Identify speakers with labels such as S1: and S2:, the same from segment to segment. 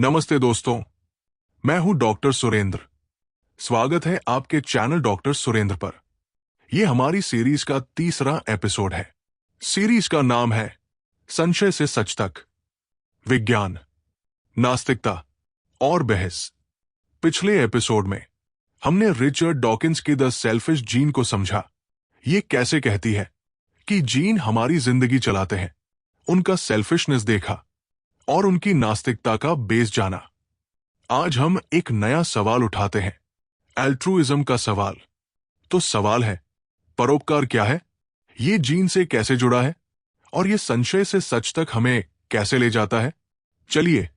S1: नमस्ते दोस्तों, मैं हूं डॉक्टर सुरेंद्र। स्वागत है आपके चैनल डॉक्टर सुरेंद्र पर। यह हमारी सीरीज का तीसरा एपिसोड है। सीरीज का नाम है संशय से सच तक, विज्ञान, नास्तिकता और बहस। पिछले एपिसोड में हमने रिचर्ड डॉकिंस की द सेल्फिश जीन को समझा। ये कैसे कहती है कि जीन हमारी जिंदगी चलाते हैं, उनका सेल्फिशनेस देखा और उनकी नास्तिकता का बेस जाना। आज हम एक नया सवाल उठाते हैं, एल्ट्रुइज्म का सवाल। तो सवाल है, परोपकार क्या है, ये जीन से कैसे जुड़ा है और ये संशय से सच तक हमें कैसे ले जाता है। चलिए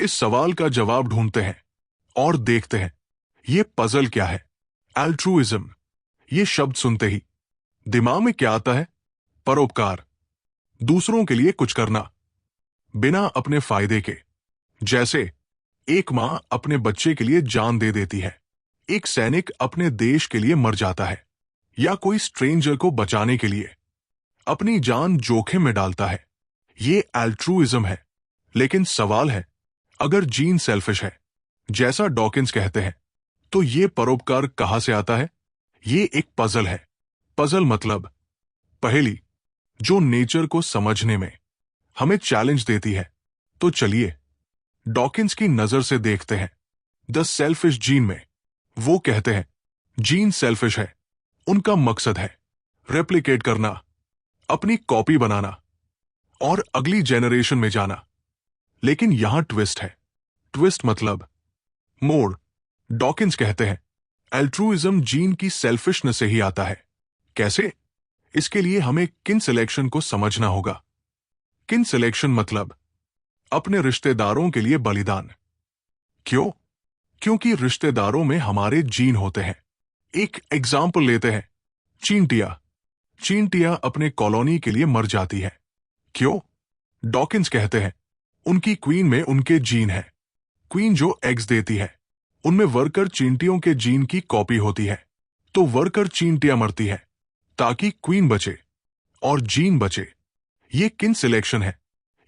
S1: इस सवाल का जवाब ढूंढते हैं और देखते हैं ये पजल क्या है। एल्ट्रुइज्म, ये शब्द सुनते ही दिमाग में क्या आता है? परोपकार, दूसरों के लिए कुछ करना बिना अपने फायदे के। जैसे एक मां अपने बच्चे के लिए जान दे देती है, एक सैनिक अपने देश के लिए मर जाता है, या कोई स्ट्रेंजर को बचाने के लिए अपनी जान जोखिम में डालता है। ये एल्ट्रुइज्म है। लेकिन सवाल है, अगर जीन सेल्फिश है जैसा डॉकिंस कहते हैं, तो ये परोपकार कहां से आता है? ये एक पजल है। पजल मतलब पहेली, जो नेचर को समझने में हमें चैलेंज देती है। तो चलिए डॉकिंस की नजर से देखते हैं। द सेल्फिश जीन में वो कहते हैं जीन सेल्फिश है, उनका मकसद है रेप्लिकेट करना, अपनी कॉपी बनाना और अगली जेनरेशन में जाना। लेकिन यहां ट्विस्ट है। ट्विस्ट मतलब मोड़। डॉकिंस कहते हैं एल्ट्रुइज्म जीन की सेल्फिशनेस से ही आता है। कैसे? इसके लिए हमें किन सिलेक्शन को समझना होगा। किन सिलेक्शन मतलब अपने रिश्तेदारों के लिए बलिदान। क्यों? क्योंकि रिश्तेदारों में हमारे जीन होते हैं। एक एग्जाम्पल लेते हैं, चींटिया। चींटिया अपने कॉलोनी के लिए मर जाती है। क्यों? डॉकिंस कहते हैं उनकी क्वीन में उनके जीन है। क्वीन जो एग्स देती है, उनमें वर्कर चींटियों के जीन की कॉपी होती है। तो वर्कर चींटिया मरती है ताकि क्वीन बचे और जीन बचे। ये किन सिलेक्शन है?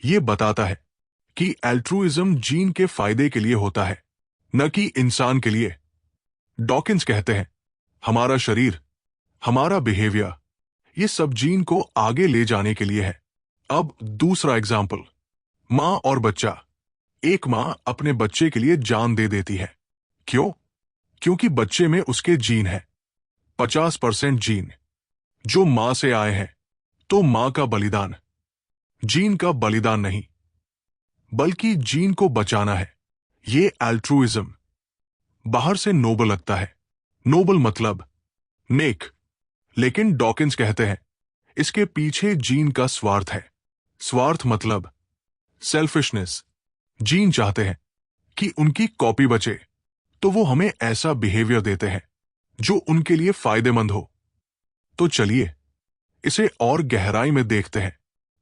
S1: ये बताता है कि एल्ट्रुइज्म जीन के फायदे के लिए होता है, न कि इंसान के लिए। डॉकिंस कहते हैं हमारा शरीर, हमारा बिहेवियर, ये सब जीन को आगे ले जाने के लिए है। अब दूसरा एग्जाम्पल, मां और बच्चा। एक मां अपने बच्चे के लिए जान दे देती है। क्यों? क्योंकि बच्चे में उसके जीन है, 50% जीन जो मां से आए हैं। तो मां का बलिदान, जीन का बलिदान नहीं, बल्कि जीन को बचाना है। ये एल्ट्रुइज्म बाहर से नोबल लगता है। नोबल मतलब नेक। लेकिन डॉकिंस कहते हैं इसके पीछे जीन का स्वार्थ है। स्वार्थ मतलब सेल्फिशनेस। जीन चाहते हैं कि उनकी कॉपी बचे, तो वो हमें ऐसा बिहेवियर देते हैं जो उनके लिए फायदेमंद हो। तो चलिए इसे और गहराई में देखते हैं।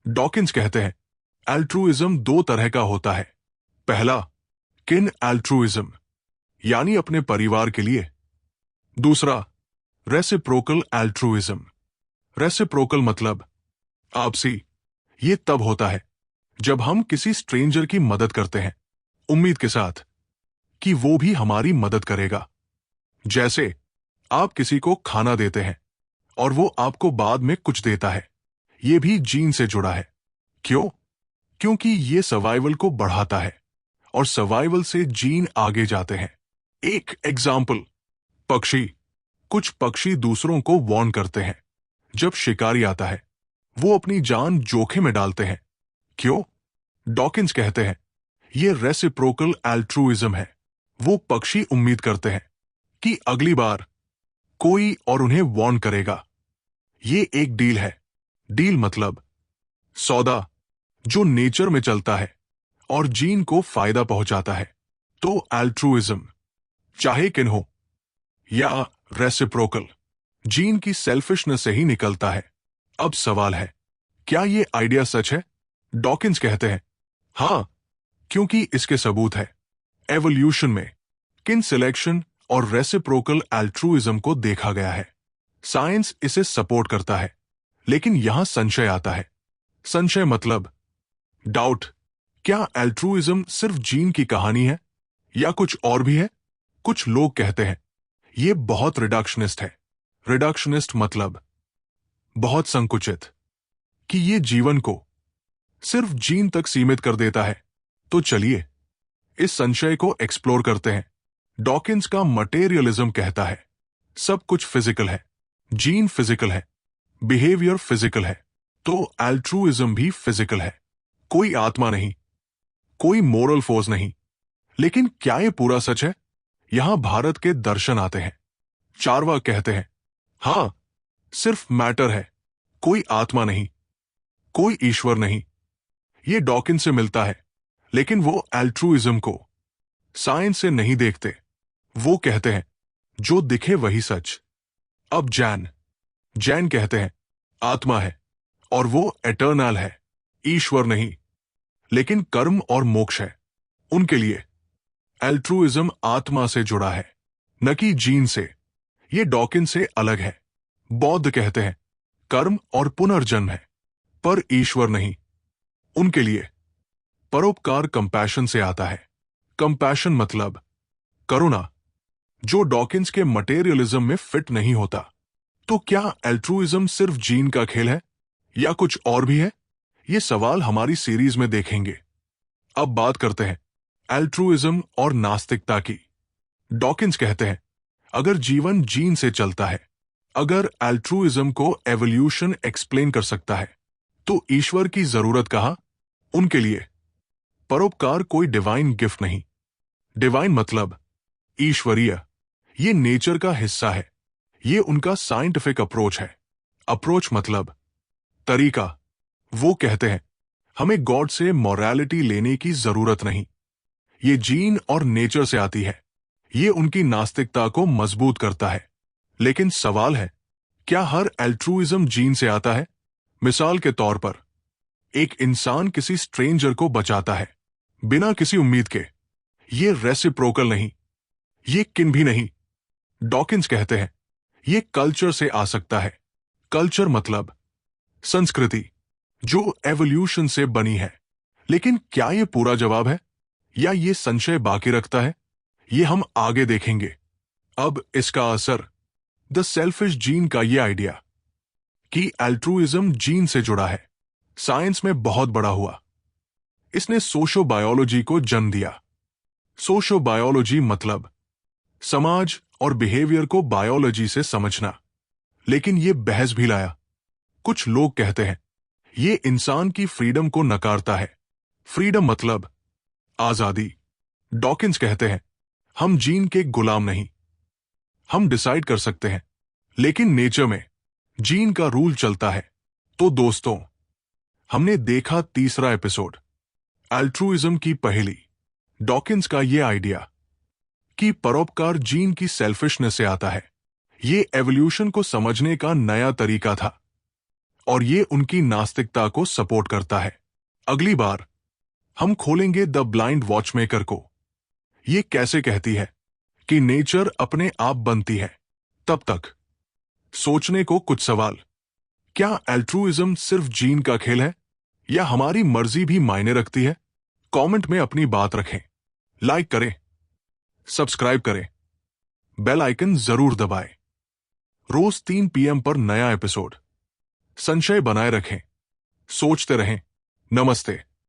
S1: डॉकिंस कहते हैं एल्ट्रुइज्म दो तरह का होता है। पहला, किन एल्ट्रुइज्म, यानी अपने परिवार के लिए। दूसरा, रेसिप्रोकल एल्ट्रुइज्म। रेसिप्रोकल मतलब आपसी। ये तब होता है जब हम किसी स्ट्रेंजर की मदद करते हैं, उम्मीद के साथ कि वो भी हमारी मदद करेगा। जैसे आप किसी को खाना देते हैं और वो आपको बाद में कुछ देता है। ये भी जीन से जुड़ा है। क्यों? क्योंकि ये सर्वाइवल को बढ़ाता है और सर्वाइवल से जीन आगे जाते हैं। एक एग्जाम्पल, पक्षी। कुछ पक्षी दूसरों को वार्न करते हैं। जब शिकारी आता है, वो अपनी जान जोखिम में डालते हैं। क्यों? डॉकिंस कहते हैं ये रेसिप्रोकल एल्ट्रुइज्म है। वो पक्षी उम्मीद करते हैं कि अगली बार कोई और उन्हें वार्न करेगा। ये एक डील है। डील मतलब सौदा जो नेचर में चलता है और जीन को फायदा पहुंचाता है। तो एल्ट्रुइज्म, चाहे किन हो या रेसिप्रोकल, जीन की सेल्फिशनेस से ही निकलता है। अब सवाल है, क्या ये आइडिया सच है? डॉकिंस कहते हैं हां, क्योंकि इसके सबूत है। एवोल्यूशन में किन सिलेक्शन और रेसिप्रोकल एल्ट्रुइज्म को देखा गया है। साइंस इसे सपोर्ट करता है। लेकिन यहां संशय आता है। संशय मतलब डाउट। क्या एल्ट्रुइज्म सिर्फ जीन की कहानी है या कुछ और भी है? कुछ लोग कहते हैं ये बहुत रिडक्शनिस्ट है। रिडक्शनिस्ट मतलब बहुत संकुचित, कि ये जीवन को सिर्फ जीन तक सीमित कर देता है। तो चलिए इस संशय को एक्सप्लोर करते हैं। डॉकिंस का मटेरियलिज्म कहता है सब कुछ फिजिकल है, जीन फिजिकल है, बिहेवियर फिजिकल है, तो एल्ट्रुइज्म भी फिजिकल है। कोई आत्मा नहीं, कोई मोरल फोर्स नहीं। लेकिन क्या ये पूरा सच है? यहां भारत के दर्शन आते हैं। चारवाक कहते हैं हां, सिर्फ मैटर है, कोई आत्मा नहीं, कोई ईश्वर नहीं। ये डॉकिंस से मिलता है, लेकिन वो एल्ट्रुइज्म को साइंस से नहीं देखते। वो कहते हैं जो दिखे वही सच। अब जैन कहते हैं आत्मा है और वो एटर्नल है, ईश्वर नहीं, लेकिन कर्म और मोक्ष है। उनके लिए एल्ट्रुइज्म आत्मा से जुड़ा है, न कि जीन से। ये डॉकिंस से अलग है। बौद्ध कहते हैं कर्म और पुनर्जन्म है, पर ईश्वर नहीं। उनके लिए परोपकार कंपैशन से आता है। कंपैशन मतलब करुणा, जो डॉकिंस के मटेरियलिज्म में फिट नहीं होता। तो क्या एल्ट्रुइज्म सिर्फ जीन का खेल है या कुछ और भी है? ये सवाल हमारी सीरीज में देखेंगे। अब बात करते हैं एल्ट्रुइज्म और नास्तिकता की। डॉकिंस कहते हैं अगर जीवन जीन से चलता है, अगर एल्ट्रुइज्म को एवोल्यूशन एक्सप्लेन कर सकता है, तो ईश्वर की जरूरत कहां? उनके लिए परोपकार कोई डिवाइन गिफ्ट नहीं। डिवाइन मतलब ईश्वरीय, ये नेचर का हिस्सा है। ये उनका साइंटिफिक अप्रोच है। अप्रोच मतलब तरीका। वो कहते हैं हमें गॉड से मॉरलिटी लेने की जरूरत नहीं, ये जीन और नेचर से आती है। ये उनकी नास्तिकता को मजबूत करता है। लेकिन सवाल है, क्या हर एल्ट्रुइज्म जीन से आता है? मिसाल के तौर पर एक इंसान किसी स्ट्रेंजर को बचाता है बिना किसी उम्मीद के। ये रेसिप्रोकल नहीं, ये किन भी नहीं। डॉकिंस कहते हैं ये कल्चर से आ सकता है। कल्चर मतलब संस्कृति, जो एवोल्यूशन से बनी है। लेकिन क्या ये पूरा जवाब है या ये संशय बाकी रखता है? ये हम आगे देखेंगे। अब इसका असर, द सेल्फिश जीन का ये आइडिया कि एल्ट्रुइज्म जीन से जुड़ा है, साइंस में बहुत बड़ा हुआ। इसने सोशोबायोलॉजी को जन्म दिया। सोशोबायोलॉजी मतलब समाज और बिहेवियर को बायोलॉजी से समझना। लेकिन ये बहस भी लाया। कुछ लोग कहते हैं ये इंसान की फ्रीडम को नकारता है। फ्रीडम मतलब आजादी। डॉकिंस कहते हैं हम जीन के गुलाम नहीं, हम डिसाइड कर सकते हैं, लेकिन नेचर में जीन का रूल चलता है। तो दोस्तों, हमने देखा तीसरा एपिसोड, एल्ट्रुइज्म की पहेली। डॉकिंस का यह आइडिया कि परोपकार जीन की सेल्फिशनेस से आता है, ये एवोल्यूशन को समझने का नया तरीका था, और ये उनकी नास्तिकता को सपोर्ट करता है। अगली बार हम खोलेंगे द ब्लाइंड वॉचमेकर को। ये कैसे कहती है कि नेचर अपने आप बनती है। तब तक सोचने को कुछ सवाल। क्या एल्ट्रुइज्म सिर्फ जीन का खेल है या हमारी मर्जी भी मायने रखती है? कमेंट में अपनी बात रखें, लाइक करें, सब्सक्राइब करें, बेल आइकन जरूर दबाएं। रोज 3 PM पर नया एपिसोड। संशय बनाए रखें, सोचते रहें। नमस्ते।